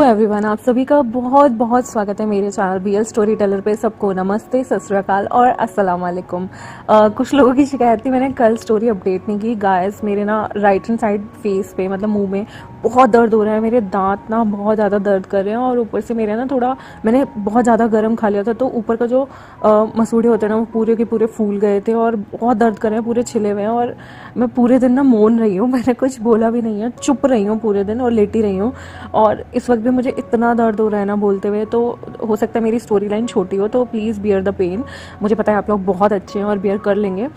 Everyone, आप सभी का बहुत बहुत स्वागत है मेरे चैनल BL स्टोरी टेलर पे। सबको नमस्ते, सत श्री अकाल और अस्सलाम वालेकुम। कुछ लोगों की शिकायत थी, मैंने कल स्टोरी अपडेट नहीं की। गाइस, मेरे ना राइट हैंड साइड फेस पे मतलब मुंह में बहुत दर्द हो रहा है। मेरे दांत ना बहुत ज़्यादा दर्द कर रहे हैं और ऊपर से मेरे ना थोड़ा मैंने बहुत ज़्यादा गर्म खा लिया था, तो ऊपर का जो मसूड़े होते हैं ना वो पूरे के पूरे फूल गए थे और बहुत दर्द कर रहे हैं, पूरे छिले हुए हैं। और मैं पूरे दिन ना मौन रही हूँ, मैंने कुछ बोला भी नहीं है, चुप रही हूँ पूरे दिन और लेटी रही हूँ। और इस वक्त भी मुझे इतना दर्द हो रहा है ना बोलते हुए, तो हो सकता है मेरी स्टोरी लाइन छोटी हो, तो प्लीज़ बियर द पेन। मुझे पता है आप लोग बहुत अच्छे हैं और बियर कर लेंगे।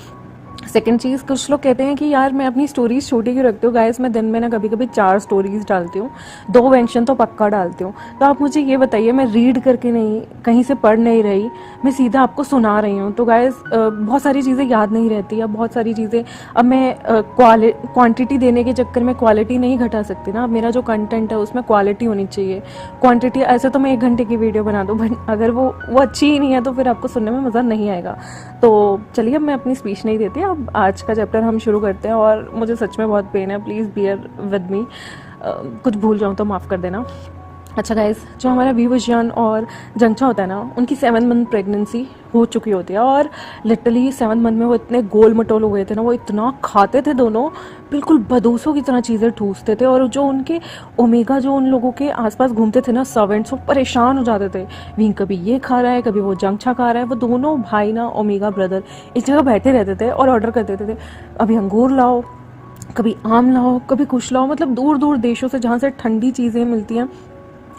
सेकेंड चीज़, कुछ लोग कहते हैं कि यार मैं अपनी स्टोरीज छोटी क्यों रखती हूँ। गाइस, मैं दिन में ना कभी कभी 4 स्टोरीज डालती हूँ, 2 मेंशन तो पक्का डालती हूँ। तो आप मुझे ये बताइए, मैं रीड करके नहीं, कहीं से पढ़ नहीं रही, मैं सीधा आपको सुना रही हूँ। तो गाइस, बहुत सारी चीज़ें याद नहीं रहती, अब बहुत सारी चीज़ें अब मैं क्वांटिटी देने के चक्कर में क्वालिटी नहीं घटा सकती ना। अब मेरा जो कंटेंट है उसमें क्वालिटी होनी चाहिए। क्वांटिटी ऐसे तो मैं 1 घंटे की वीडियो बना दूँ, बट अगर वो अच्छी ही नहीं है तो फिर आपको सुनने में मज़ा नहीं आएगा। तो चलिए, अब मैं अपनी स्पीच नहीं देती, अब आज का चैप्टर हम शुरू करते हैं। और मुझे सच में बहुत पेन है, प्लीज़ बियर विद मी। कुछ भूल जाऊँ तो माफ़ कर देना। अच्छा गाइस, जो हमारा विवजियान और जंगचा होता है ना, उनकी 7 मंथ प्रेगनेंसी हो चुकी होती है और लिटरली 7 मंथ में वो इतने गोल मटोल हो गए थे ना, वो इतना खाते थे दोनों, बिल्कुल बदूसों की तरह चीज़ें ठूसते थे। और जो उनके ओमेगा जो उन लोगों के आसपास घूमते थे ना सर्वेंट्स, वो परेशान हो जाते थे। विंग कभी ये खा रहा है, कभी वो जंगचा खा रहा है। वो दोनों भाई ना, ओमेगा ब्रदर, एक जगह बैठे रहते थे और ऑर्डर करते थे, अभी अंगूर लाओ, कभी आम लाओ, कभी कुछ लाओ। मतलब दूर दूर देशों से, जहाँ से ठंडी चीज़ें मिलती हैं,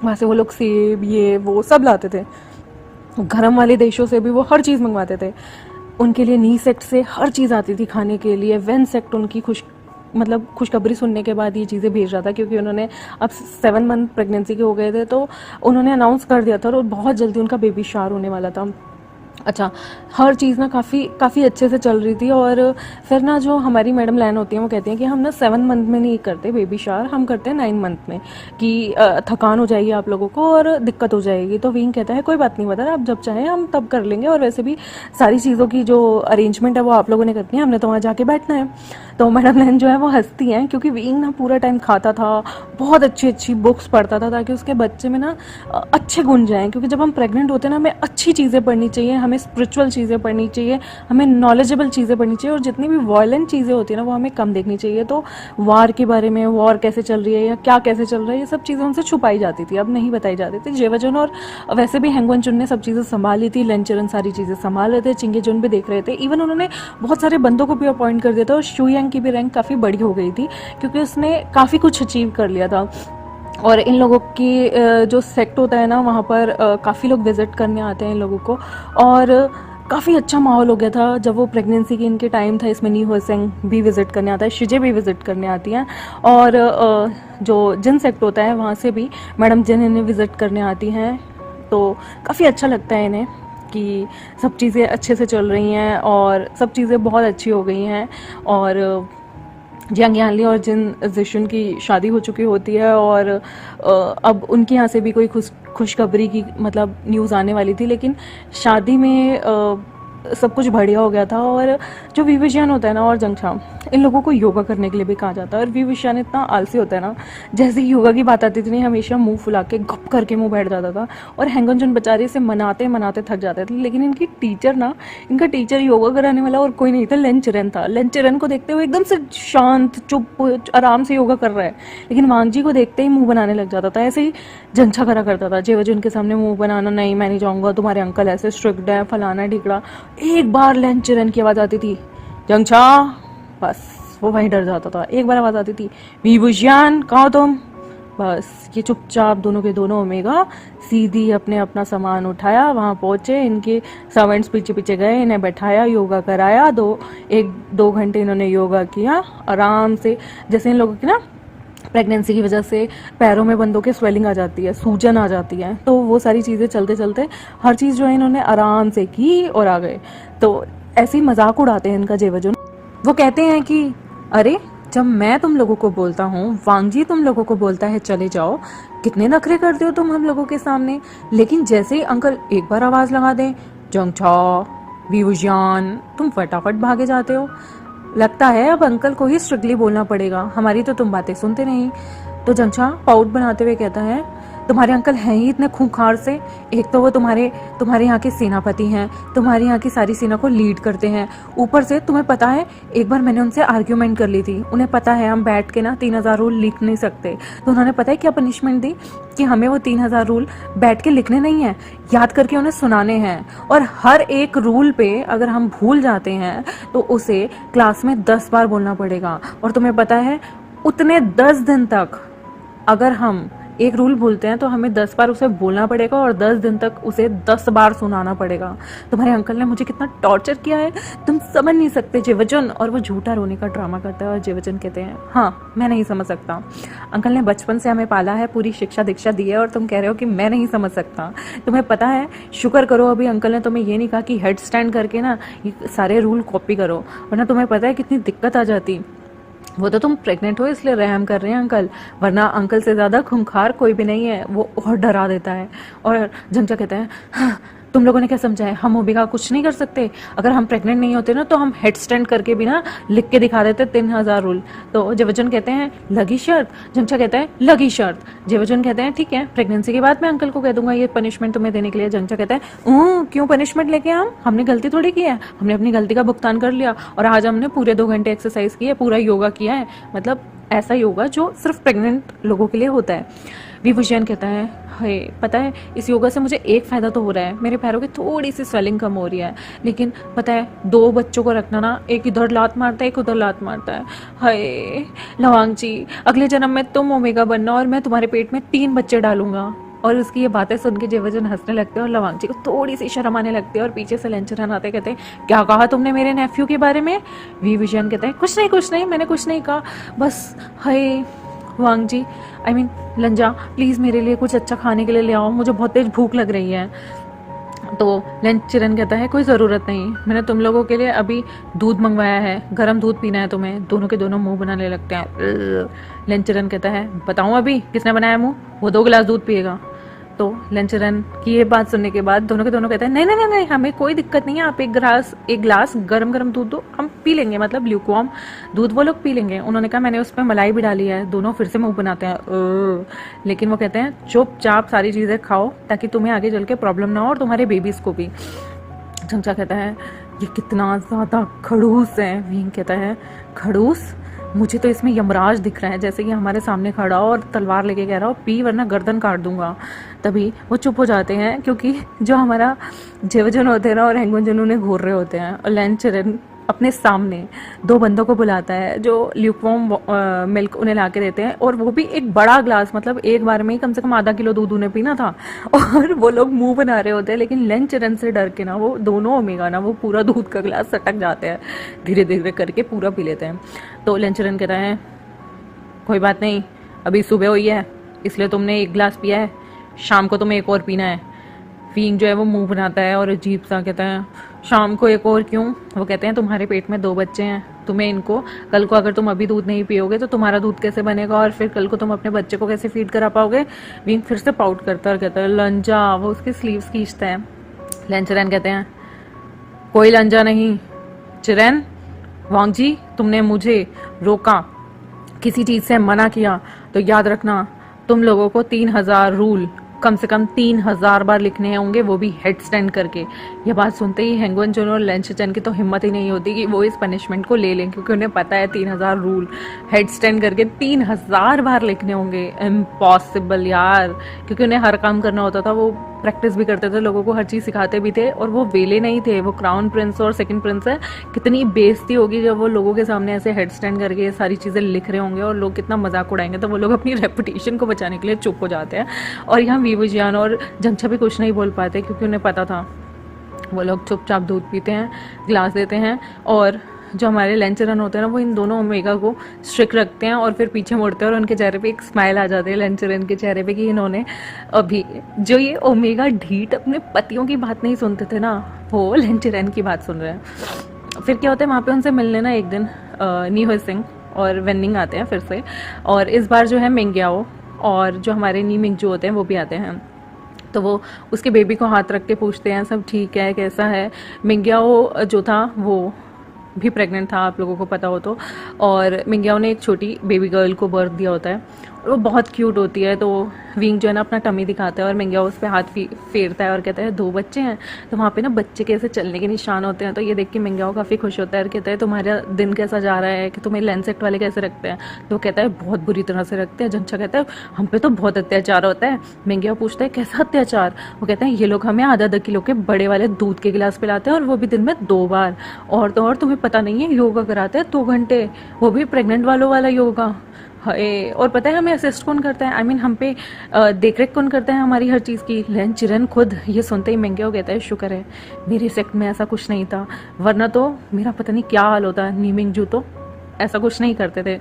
वहाँ से वो लोग सेब ये वो सब लाते थे। गर्म वाले देशों से भी वो हर चीज़ मंगवाते थे। उनके लिए नी सेक्ट से हर चीज़ आती थी खाने के लिए। वेन सेक्ट उनकी खुशखबरी सुनने के बाद ये चीज़ें भेज रहा था, क्योंकि उन्होंने अब 7 मंथ प्रेगनेंसी के हो गए थे, तो उन्होंने अनाउंस कर दिया था और बहुत जल्दी उनका बेबी शावर होने वाला था। अच्छा, हर चीज़ ना काफ़ी अच्छे से चल रही थी। और फिर ना जो हमारी मैडम लैन होती हैं वो कहती हैं कि हम ना 7 मंथ में नहीं करते बेबी शावर, हम करते हैं 9 मंथ में, कि थकान हो जाएगी आप लोगों को और दिक्कत हो जाएगी। तो विंग कहता है कोई बात नहीं बता, आप जब चाहें हम तब कर लेंगे, और वैसे भी सारी चीज़ों की जो अरेंजमेंट है वो आप लोगों ने करनी है, हमने तो वहाँ जाके बैठना है। तो मैडम लैन जो है वो हंसती हैं, क्योंकि विंग ना पूरा टाइम खाता था, बहुत अच्छी अच्छी बुक्स पढ़ता था, ताकि उसके बच्चे में ना अच्छे गुण जाएँ। क्योंकि जब हम प्रेग्नेंट होते हैं ना, हमें अच्छी चीज़ें पढ़नी चाहिए, हमें स्पिरिचुअल चीज़ें पढ़नी चाहिए, हमें नॉलेजेबल चीज़ें पढ़नी चाहिए, और जितनी भी वायलेंट चीज़ें होती है ना वो हमें कम देखनी चाहिए। तो वार के बारे में, वॉर कैसे चल रही है या क्या कैसे चल रहा है, ये सब चीज़ें उनसे छुपाई जाती थी, अब नहीं बताई जाती थी। जेवाजुन और वैसे भी हैंगवनचुन ने सब चीज़ें संभाल ली थी, लेंचरन सारी चीज़ें संभाल रहे थे, चिंगेजुन भी देख रहे थे। इवन उन्होंने बहुत सारे बंदों को भी अपॉइंट कर दिया था, और शुयांग की भी रैंक काफ़ी बड़ी हो गई थी, क्योंकि उसने काफ़ी कुछ अचीव कर लिया था। और इन लोगों की जो सेक्ट होता है ना, वहाँ पर काफ़ी लोग विज़िट करने आते हैं इन लोगों को, और काफ़ी अच्छा माहौल हो गया था जब वो प्रेगनेंसी की इनके टाइम था। इसमें नी होसेंग भी विज़िट करने आता है, शिजे भी विज़िट करने आती हैं, और जो जिन सेक्ट होता है वहाँ से भी मैडम जिन इन्हें विज़िट करने आती हैं। तो काफ़ी अच्छा लगता है इन्हें कि सब चीज़ें अच्छे से चल रही हैं और सब चीज़ें बहुत अच्छी हो गई हैं। और जियांग यानली और जिन जिशुन की शादी हो चुकी होती है, और अब उनके यहाँ से भी कोई खुशखबरी की मतलब न्यूज़ आने वाली थी, लेकिन शादी में सब कुछ बढ़िया हो गया था। और जो विवजियान होता है ना और जंगछा, इन लोगों को योगा करने के लिए भी कहा जाता है। और विवजियान इतना आलसी होता है ना, जैसे ही योगा की बात आती थी नहीं, हमेशा मुंह फुला के गप करके मुंह बैठ जाता था। और हैंगनजुन बेचारे से मनाते मनाते थक जाते थे। लेकिन इनकी टीचर ना, इनका टीचर योगा कराने वाला और कोई नहीं था, लेंचरन था। लेंचरन को देखते हुए एकदम से शांत चुप आराम से योगा कर रहा है, लेकिन वांगजी को देखते ही मुंह बनाने लग जाता था। ऐसे ही जंगछा करा करता था, जेवाजुन के सामने मुंह बनाना, नहीं मैं नहीं जाऊँगा, तुम्हारे अंकल ऐसे स्ट्रिक्ट है, फलाना ढिकड़ा। एक बार लेंचरन की आवाज़ आती थी, जंगछा, बस वो वहीं डर जाता था। एक बार आवाज़ आती थी, विवजियान कहाँ हो तुम, बस ये चुपचाप दोनों के दोनों ओमेगा सीधी अपने अपना सामान उठाया, वहाँ पहुँचे, इनके सर्वेंट्स पीछे पीछे गए, इन्हें बैठाया, योगा कराया। 1-2 घंटे इन्होंने योगा किया आराम से। जैसे इन लोगों की ना प्रेगनेंसी की वजह से पैरों में बंदों के स्वेलिंग आ जाती है, सूजन आ जाती है, तो वो सारी चीज़ें चलते चलते हर चीज़ जो है इन्होंने आराम से की और आ गए। तो ऐसे ही मजाक उड़ाते हैं इनका जेवाजुन। वो कहते हैं कि अरे, जब मैं तुम लोगों को बोलता हूँ, वांगजी तुम लोगों को बोलता है चले जाओ, कितने नखरे करते हो तुम हम लोगों के सामने। लेकिन जैसे ही अंकल एक बार आवाज़ लगा दें, जंगछा, विवजियान, तुम फटाफट भागे जाते हो। लगता है अब अंकल को ही स्ट्रिक्टली बोलना पड़ेगा, हमारी तो तुम बातें सुनते नहीं। तो जंगछा पाउट बनाते हुए कहता है, तुम्हारे अंकल हैं ही इतने खूंखार से। एक तो वो तुम्हारे तुम्हारे यहाँ के सेनापति हैं, तुम्हारे यहाँ की सारी सेना को लीड करते हैं। ऊपर से तुम्हें पता है, एक बार मैंने उनसे आर्ग्यूमेंट कर ली थी। उन्हें पता है हम बैठ के ना 3000 रूल लिख नहीं सकते, तो उन्होंने पता है क्या पनिशमेंट दी कि हमें वो 3000 रूल बैठ के लिखने नहीं है, याद करके उन्हें सुनाने हैं। और हर एक रूल पे अगर हम भूल जाते हैं तो उसे क्लास में 10 बार बोलना पड़ेगा। और तुम्हें पता है, उतने 10 दिन तक अगर हम एक रूल भूलते हैं तो हमें 10 बार उसे बोलना पड़ेगा और 10 दिन तक उसे 10 बार सुनाना पड़ेगा। तुम्हारे अंकल ने मुझे कितना टॉर्चर किया है, तुम समझ नहीं सकते जेवचन। और वो झूठा रोने का ड्रामा करता है और जेवचन कहते हैं हाँ मैं नहीं समझ सकता। अंकल ने बचपन से हमें पाला है, पूरी शिक्षा दीक्षा दी है, और तुम कह रहे हो कि मैं नहीं समझ सकता। तुम्हें पता है, शुक्र करो अभी अंकल ने तुम्हें ये नहीं कहा कि हेड स्टैंड करके ना ये सारे रूल कॉपी करो, वरना तुम्हें पता है कितनी दिक्कत आ जाती। वो तो तुम प्रेग्नेंट हो इसलिए रहम कर रहे हैं अंकल, वरना अंकल से ज़्यादा खूंखार कोई भी नहीं है। वो और डरा देता है। और झंझा कहता है हाँ, तुम लोगों ने क्या समझा है, हम ओमेगा कुछ नहीं कर सकते। अगर हम प्रेग्नेंट नहीं होते ना तो हम हेड स्टैंड करके भी ना लिख के दिखा देते 3000 रूल। तो जेवचन कहते हैं लगी शर्त। झंझा कहता है लगी शर्त। जेवचन कहते हैं ठीक है, प्रेगनेंसी के बाद मैं अंकल को कह दूंगा ये पनिशमेंट तुम्हें देने के लिए। झंझा कहता है क्यों पनिशमेंट लेके हमने गलती थोड़ी की है, हमने अपनी गलती का भुगतान कर लिया और आज हमने पूरे 2 घंटे एक्सरसाइज की है, पूरा योगा किया है, मतलब ऐसा योगा जो सिर्फ प्रेग्नेंट लोगों के लिए होता है। विभूषण कहता है हे पता है, इस योगा से मुझे एक फ़ायदा तो हो रहा है, मेरे पैरों की थोड़ी सी स्वेलिंग कम हो रही है। लेकिन पता है 2 बच्चों को रखना ना, एक इधर लात मारता है एक उधर लात मारता है। हाय लवांग जी, अगले जन्म में तुम ओमेगा बनना और मैं तुम्हारे पेट में 3 बच्चे डालूंगा। और उसकी ये बातें सुन के जेवचन हंसने लगते हैं और लवांग जी को थोड़ी सी शर्म आने लगती है। और पीछे से लेंचरन आते कहते हैं क्या कहा तुमने मेरे नेफ्यू के बारे में। विभूषण कहते हैं कुछ नहीं मैंने कुछ नहीं कहा, बस हाय वांग जी आई मीन लंजा प्लीज़ मेरे लिए कुछ अच्छा खाने के लिए ले आओ, मुझे बहुत तेज भूख लग रही है। तो लेंचरन कहता है कोई ज़रूरत नहीं, मैंने तुम लोगों के लिए अभी दूध मंगवाया है, गर्म दूध पीना है तुम्हें। दोनों के दोनों मुंह बनाने लगते हैं। लेंचरन कहता है बताऊँ अभी किसने बनाया मुंह, वो 2 गिलास दूध पिएगा। तो लेंचरन की ये बात सुनने के बाद दोनों के दोनों कहते हैं नहीं हमें कोई दिक्कत नहीं है, आप एक गिलास गरम दूध दो, हम पी लेंगे, मतलब ल्यूकवार्म दूध वो लोग पी लेंगे। उन्होंने कहा मैंने उसमें मलाई भी डाली है। दोनों फिर से मुंह बनाते हैं लेकिन वो कहते हैं चुपचाप सारी चीज़ें खाओ ताकि तुम्हें आगे चल के प्रॉब्लम ना हो और तुम्हारे बेबीज़ को भी। चमचा कहता है ये कितना ज़्यादा खड़ूस है। वीन कहता है खड़ूस, मुझे तो इसमें यमराज दिख रहा है, जैसे कि हमारे सामने खड़ा हो और तलवार लेके कह रहा हो पी वरना गर्दन काट दूंगा। तभी वो चुप हो जाते हैं क्योंकि जो हमारा जेवचन होते हैं ना और हेंगुन उन्हें घूर रहे होते हैं। और लेंचरन अपने सामने 2 बंदों को बुलाता है जो ल्यूकवार्म मिल्क उन्हें ला के देते हैं, और वो भी एक बड़ा ग्लास, मतलब एक बार में ही कम से कम आधा किलो दूध उन्हें पीना था। और वो लोग मुंह बना रहे होते हैं, लेकिन लेंचरन से डर के ना वो दोनों ओमेगा ना वो पूरा दूध का ग्लास सटक जाते हैं, धीरे धीरे करके पूरा पी लेते हैं। तो लेंचरन कहता है कोई बात नहीं, अभी सुबह हुई है इसलिए तुमने 1 गिलास पिया है, शाम को तुम्हें एक और पीना है। फींग जो है वो मुंह बनाता है और अजीब सा कहता है शाम को एक और क्यों। वो कहते हैं तुम्हारे पेट में 2 बच्चे हैं, तुम्हें इनको कल को अगर तुम अभी दूध नहीं पियोगे तो तुम्हारा दूध कैसे बनेगा और फिर कल को तुम अपने बच्चे को कैसे फीड करा पाओगे। विंग फिर से पाउट करता है और कहता है लंजा। वो उसके स्लीव्स खींचता है। लेंचरन कहते हैं कोई लंजा नहीं चिरैन, वांग जी तुमने मुझे रोका, किसी चीज़ से मना किया तो याद रखना तुम लोगों को 3000 रूल कम से कम 3000 बार लिखने होंगे, वो भी हेड स्टैंड करके। ये बात सुनते ही हेंगवन जोन और लेंचरन की तो हिम्मत ही नहीं होती कि वो इस पनिशमेंट को ले लें, क्योंकि उन्हें पता है 3000 रूल हेड स्टैंड करके 3000 बार लिखने होंगे। इम्पॉसिबल यार, क्योंकि उन्हें हर काम करना होता था, वो प्रैक्टिस भी करते थे, लोगों को हर चीज़ सिखाते भी थे, और वो वेले नहीं थे, वो क्राउन प्रिंस और सेकंड प्रिंस है। कितनी बेइज्जती होगी जब वो लोगों के सामने ऐसे हेड स्टैंड करके ये सारी चीज़ें लिख रहे होंगे और लोग कितना मजाक उड़ाएंगे। तो वो लोग अपनी रेपुटेशन को बचाने के लिए चुप हो जाते हैं। और यहाँ विभूषण और झंझा भी कुछ नहीं बोल पाते क्योंकि उन्हें पता था। वो लोग चुपचाप दूध पीते हैं, गिलास देते हैं, और जो हमारे लेंचरन होते हैं ना वो इन दोनों ओमेगा को स्ट्रिक रखते हैं और फिर पीछे मुड़ते हैं और उनके चेहरे पे एक स्माइल आ जाती है लेंचरन के चेहरे पे कि इन्होंने अभी जो ये ओमेगा ढीठ अपने पतियों की बात नहीं सुनते थे ना, वो लेंचरन की बात सुन रहे हैं। फिर क्या होता है, वहाँ पे उनसे मिलने ना एक दिन नीहो सिंह और वेनिंग आते हैं फिर से, और इस बार जो है मिंग्याओ और जो हमारे नी मिंग जो होते हैं वो भी आते हैं। तो वो उसके बेबी को हाथ रख के पूछते हैं सब ठीक है, कैसा है। मिंग्याओ जो था वो भी प्रेग्नेंट था, आप लोगों को पता हो तो, और मिंग्याओ ने एक छोटी बेबी गर्ल को बर्थ दिया होता है। और वो बहुत क्यूट होती है। तो विंग जो है ना अपना टमी दिखाता है और मिंग्याओ उस पर हाथ फेरता है और कहता है 2 बच्चे हैं। तो वहाँ पे ना बच्चे कैसे चलने के निशान होते हैं, तो ये देख के मिंग्याओ काफ़ी खुश होता है और कहता है तुम्हारा दिन कैसा जा रहा है, कि तुम्हें लैंसेट वाले कैसे रखते हैं। तो वो कहता है बहुत बुरी तरह से रखते हैं। जंचा कहता है हम पे तो बहुत अत्याचार होता है। मिंग्याओ पूछता है कैसा अत्याचार। वो कहते हैं ये लोग हमें आधा किलो के बड़े वाले दूध के गिलास पिलाते हैं और वो भी दिन में 2 बार। और तो और तुम्हें पता नहीं है योगा कराते हैं 2 घंटे, वो भी प्रेग्नेंट वालों वाला योगा। हाय, और पता है हमें असिस्ट कौन करता है, हम पे देख रेख कौन करता है हमारी हर चीज़ की, लेन चिरन खुद। ये सुनते ही मिंग्याओ कहता है शुक्र है मेरे सेक्ट में ऐसा कुछ नहीं था, वरना तो मेरा पता नहीं क्या हाल होता। नीमिंगजू तो ऐसा कुछ नहीं करते थे।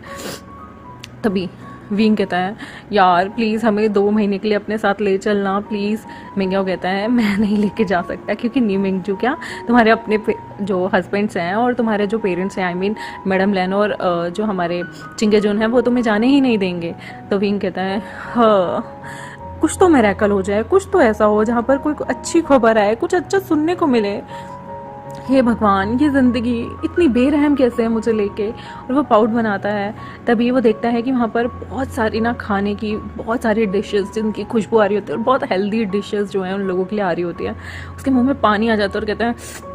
तभी विंग कहता है यार प्लीज़ हमें 2 महीने के लिए अपने साथ ले चलना प्लीज़। मिंग्याओ कहता है मैं नहीं लेके जा सकता, क्योंकि नीमिंगजू क्या तुम्हारे अपने जो हस्बैंड्स हैं और तुम्हारे जो पेरेंट्स हैं मैडम लैन और जो हमारे चिंगेजोन हैं वो तुम्हें जाने ही नहीं देंगे। तो विंग कहता है हाँ कुछ तो मिरेकल हो जाए, कुछ तो ऐसा हो जहाँ पर कोई अच्छी खबर आए, कुछ अच्छा सुनने को मिले। हे भगवान ये ज़िंदगी इतनी बेरहम कैसे है मुझे लेके। और वो पाउट बनाता है। तभी वो देखता है कि वहाँ पर बहुत सारी ना खाने की बहुत सारी डिशेस जिनकी खुशबू आ रही होती है और बहुत हेल्दी डिशेस जो हैं उन लोगों के लिए आ रही होती है। उसके मुंह में पानी आ जाता है और कहता है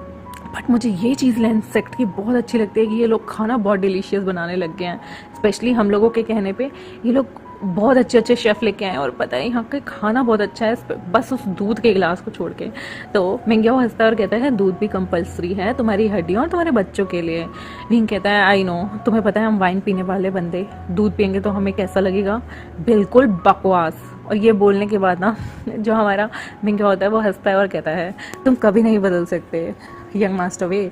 बट मुझे ये चीज़ लैंसेट की बहुत अच्छी लगती है कि ये लोग खाना बहुत डिलीशियस बनाने लग गए हैं। स्पेशली हम लोगों के कहने पे ये लोग बहुत अच्छे अच्छे शेफ़ लेके आए हैं और पता है यहाँ का खाना बहुत अच्छा है, बस उस दूध के गिलास को छोड़ के। तो मिंग्याओ हंसता है और कहता है दूध भी कंपलसरी है तुम्हारी हड्डियों और तुम्हारे बच्चों के लिए। विंग कहता है आई नो, तुम्हें पता है हम वाइन पीने वाले बंदे दूध पियेंगे तो हमें कैसा लगेगा, बिल्कुल बकवास। और ये बोलने के बाद ना जो हमारा मिंग्याओ होता है वो हंसता है और कहता है तुम कभी नहीं बदल सकते यंग मास्टर वे।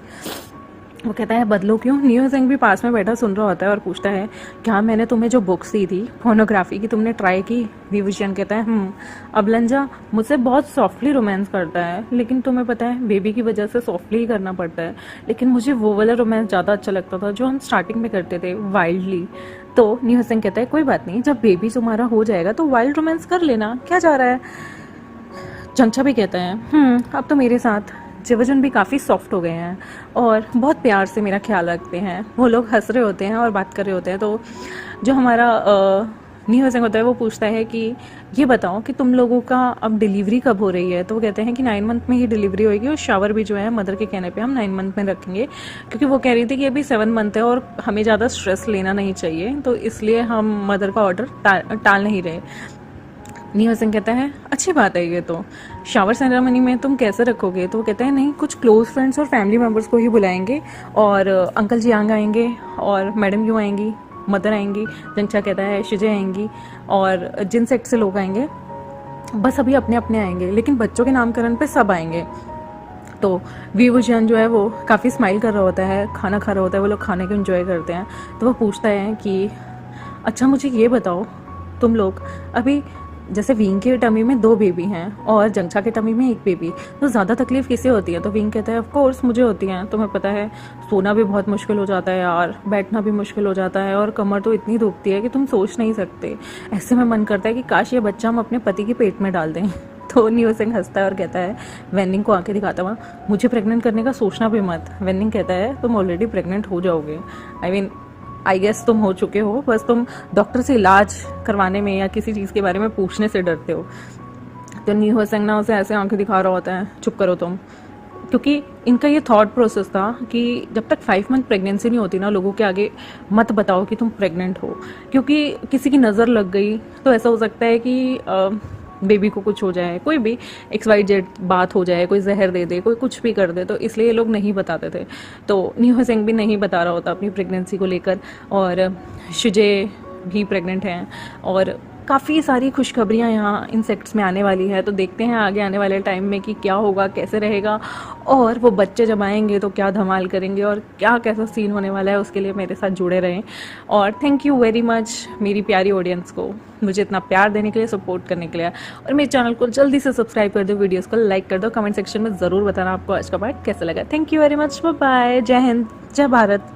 वो कहता है बदलो क्यों। नियो सिंह भी पास में बैठा सुन रहा होता है और पूछता है क्या मैंने तुम्हें जो बुक्स दी थी फोनोग्राफी की तुमने ट्राई की। विभूषण कहता है अब लंजा मुझसे बहुत सॉफ्टली रोमांस करता है, लेकिन तुम्हें पता है बेबी की वजह से सॉफ्टली ही करना पड़ता है, लेकिन मुझे वो वाला रोमांस ज़्यादा अच्छा लगता था जो हम स्टार्टिंग में करते थे वाइल्डली। तो नियो सिंह कहता है कोई बात नहीं, जब बेबी तुम्हारा हो जाएगा तो वाइल्ड रोमांस कर लेना, क्या जा रहा है। चंचा भी कहता है अब तो मेरे साथ जिवजन भी काफ़ी सॉफ्ट हो गए हैं और बहुत प्यार से मेरा ख्याल रखते हैं। वो लोग हंस रहे होते हैं और बात कर रहे होते हैं। तो जो हमारा नियो सिंह होता है वो पूछता है कि ये बताओ कि तुम लोगों का अब डिलीवरी कब हो रही है। तो वो कहते हैं कि 9 मंथ में ही डिलीवरी होगी और शावर भी जो है मदर के कहने पे हम 9 मंथ में रखेंगे, क्योंकि वो कह रही थी कि अभी 7 मंथ है और हमें ज़्यादा स्ट्रेस लेना नहीं चाहिए, तो इसलिए हम मदर का ऑर्डर टाल नहीं रहे। नियो सिंह कहता है अच्छी बात है ये तो, शावर सेरेमनी में तुम कैसे रखोगे। तो वो कहते हैं नहीं कुछ क्लोज फ्रेंड्स और फैमिली मेम्बर्स को ही बुलाएंगे और अंकल जी आंग आएंगे और मैडम यू आएंगी, मदर आएंगी, जंचा कहता है शिजे आएंगी और जिन सेक्ट से लोग आएंगे बस अभी अपने अपने आएंगे, लेकिन बच्चों के नामकरण पे सब आएंगे। तो विवुजन जो है वो काफ़ी स्माइल कर रहा होता है, खाना खा रहा होता है, वो लोग खाने को एंजॉय करते हैं। तो वो पूछता है कि अच्छा मुझे ये बताओ तुम लोग अभी जैसे विंग के टमी में 2 बेबी हैं और जंचा के टमी में 1 बेबी, तो ज़्यादा तकलीफ किसे होती है। तो विंग कहता है ऑफ कोर्स मुझे होती हैं, तुम्हें पता है सोना भी बहुत मुश्किल हो जाता है यार, बैठना भी मुश्किल हो जाता है और कमर तो इतनी दुखती है कि तुम सोच नहीं सकते। ऐसे में मन करता है कि काश ये बच्चा हम अपने पति के पेट में डाल दें। तो नियो सिंह हंसता है और कहता है वेनिंग को आंखें दिखाता हुआ मुझे प्रेग्नेंट करने का सोचना भी मत। वेनिंग कहता है तुम ऑलरेडी प्रेग्नेंट हो जाओगे, आई गेस तुम हो चुके हो, बस तुम डॉक्टर से इलाज करवाने में या किसी चीज़ के बारे में पूछने से डरते हो। तो नियो सिंह ना उसे ऐसे आंखें दिखा रहा होता है चुप करो तुम, क्योंकि इनका ये थॉट प्रोसेस था कि जब तक 5 मंथ प्रेगनेंसी नहीं होती ना लोगों के आगे मत बताओ कि तुम प्रेग्नेंट हो, क्योंकि किसी की नज़र लग गई तो ऐसा हो सकता है कि बेबी को कुछ हो जाए, कोई भी XYZ बात हो जाए, कोई जहर दे दे, कोई कुछ भी कर दे, तो इसलिए ये लोग नहीं बताते थे। तो नियो सिंह भी नहीं बता रहा होता अपनी प्रेगनेंसी को लेकर और शिजे भी प्रेग्नेंट हैं और काफ़ी सारी खुशखबरियाँ यहाँ इन सेक्ट्स में आने वाली है। तो देखते हैं आगे आने वाले टाइम में कि क्या होगा, कैसे रहेगा और वो बच्चे जब आएंगे तो क्या धमाल करेंगे और क्या कैसा सीन होने वाला है। उसके लिए मेरे साथ जुड़े रहें और थैंक यू वेरी मच मेरी प्यारी ऑडियंस को मुझे इतना प्यार देने के लिए, सपोर्ट करने के लिए। और मेरे चैनल को जल्दी से सब्सक्राइब कर दो, वीडियोज़ को लाइक कर दो, कमेंट सेक्शन में ज़रूर बताना आपको आज का पार्ट कैसा लगा। Thank you very much, bye bye, जय हिंद, जय भारत।